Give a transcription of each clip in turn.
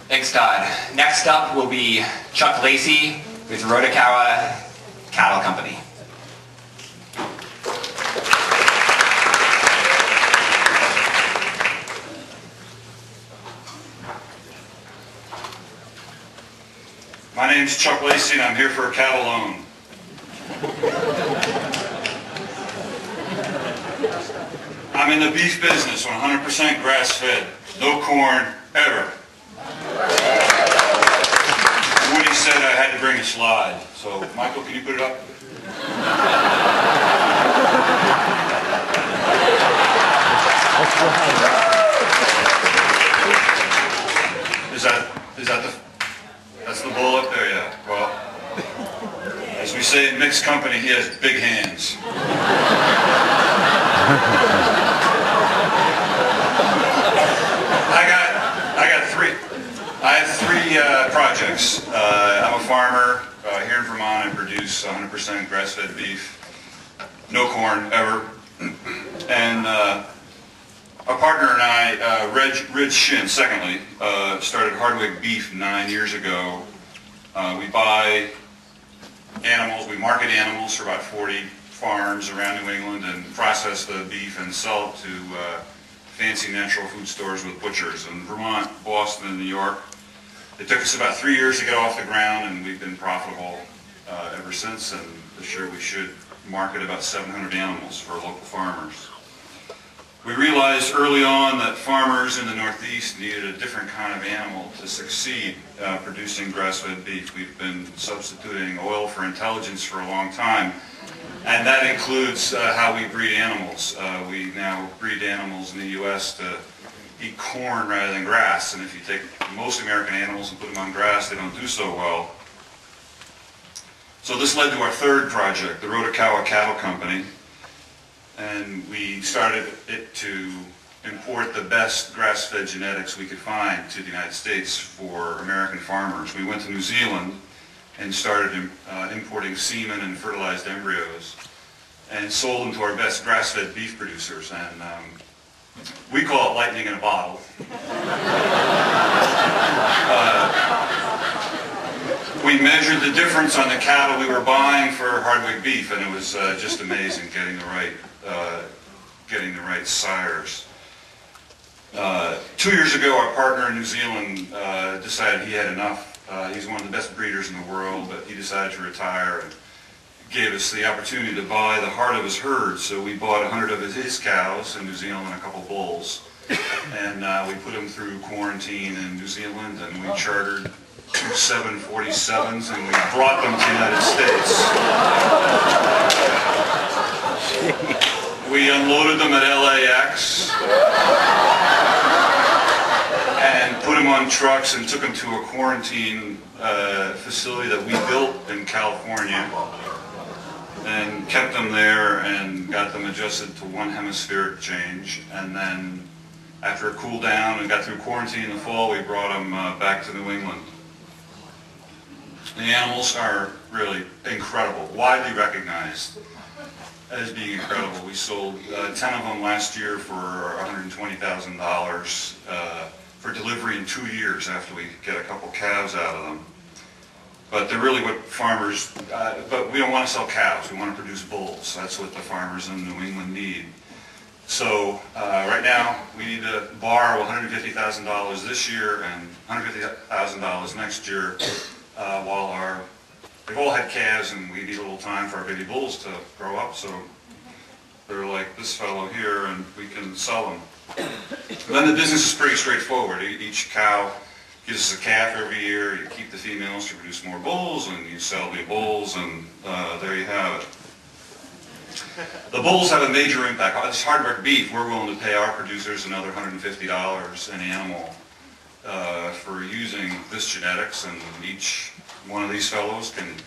Thanks, Todd. Next up will be Chuck Lacy with Rotokawa Cattle Company. My name's Chuck Lacy and I'm here for a cattle loan. I'm in the beef business, 100% grass-fed, no corn, ever. Woody said I had to bring a slide, so Michael, can you put it up? That's the bull up there, yeah. Well, as we say in mixed company, he has big hands. I have three projects. I'm a farmer here in Vermont. I produce 100% grass-fed beef, no corn ever. And our partner and I, Reg Shin, secondly, started Hardwick Beef 9 years ago. We buy animals, we market animals for about 40 farms around New England and process the beef and sell it to fancy natural food stores with butchers in Vermont, Boston, and New York. It took us about 3 years to get off the ground, and we've been profitable ever since, and this year we should market about 700 animals for local farmers. We realized early on that farmers in the Northeast needed a different kind of animal to succeed producing grass-fed beef. We've been substituting oil for intelligence for a long time, and that includes how we breed animals. We now breed animals in the U.S. to eat corn rather than grass, and if you take most American animals and put them on grass, they don't do so well. So this led to our third project, the Rotokawa Cattle Company, and we started it to import the best grass-fed genetics we could find to the United States for American farmers. We went to New Zealand and started importing semen and fertilized embryos and sold them to our best grass-fed beef producers, and we call it lightning in a bottle. We measured the difference on the cattle we were buying for Hardwick beef, and it was just amazing getting the right sires. 2 years ago, our partner in New Zealand decided he had enough. He's one of the best breeders in the world, but he decided to retire and gave us the opportunity to buy the heart of his herd. So we bought 100 of his cows in New Zealand and a couple bulls, and we put them through quarantine in New Zealand, and we chartered 2 747s and we brought them to the United States. We unloaded them at LAX and put them on trucks and took them to a quarantine facility that we built in California, and kept them there and got them adjusted to one hemispheric change. And then after it cooled down and got through quarantine in the fall, we brought them back to New England. The animals are really incredible, widely recognized as being incredible. We sold 10 of them last year for $120,000 for delivery in 2 years after we get a couple calves out of them. But they're really what farmers, but we don't want to sell cows, we want to produce bulls. That's what the farmers in New England need. So right now we need to borrow $150,000 this year and $150,000 next year while they've all had calves, and we need a little time for our baby bulls to grow up, so they're like this fellow here and we can sell them. Then the business is pretty straightforward. Each cow gives us a calf every year. You keep the females to produce more bulls, and you sell the bulls, and there you have it. The bulls have a major impact. This Hardwick beef, we're willing to pay our producers another $150 an animal for using this genetics, and each one of these fellows can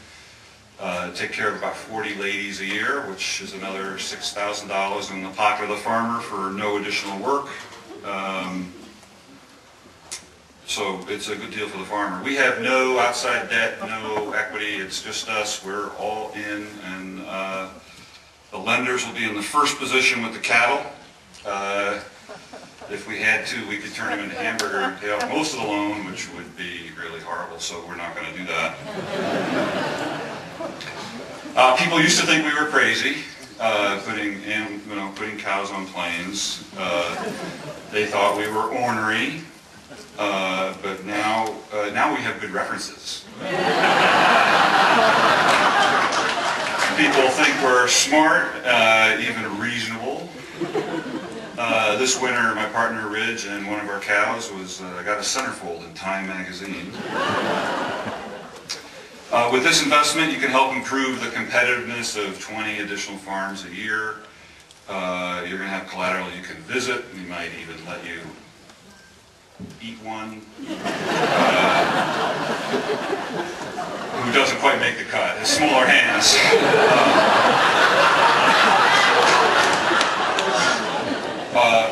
take care of about 40 ladies a year, which is another $6,000 in the pocket of the farmer for no additional work. So it's a good deal for the farmer. We have no outside debt, no equity. It's just us. We're all in, and the lenders will be in the first position with the cattle. If we had to, we could turn them into hamburger and pay off most of the loan, which would be really horrible, so we're not going to do that. People used to think we were crazy, putting cows on planes. They thought we were ornery, but now we have good references. People think we're smart, even reasonable. This winter, my partner Ridge and one of our cows got a centerfold in Time magazine. With this investment, you can help improve the competitiveness of 20 additional farms a year. You're going to have collateral you can visit. We might even let you eat one. Who doesn't quite make the cut. Has smaller hands.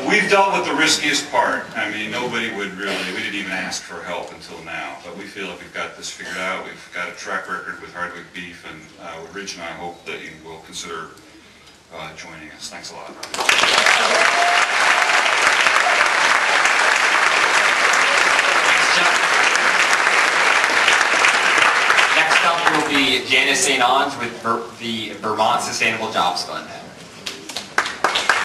We've dealt with the riskiest part. I mean, we didn't even ask for help until now, but we feel like we've got this figured out. We've got a track record with Hardwick beef, and Ridge and I hope that you will consider joining us. Thanks a lot. Next up will be Janice St. Onge with the Vermont Sustainable Jobs Fund.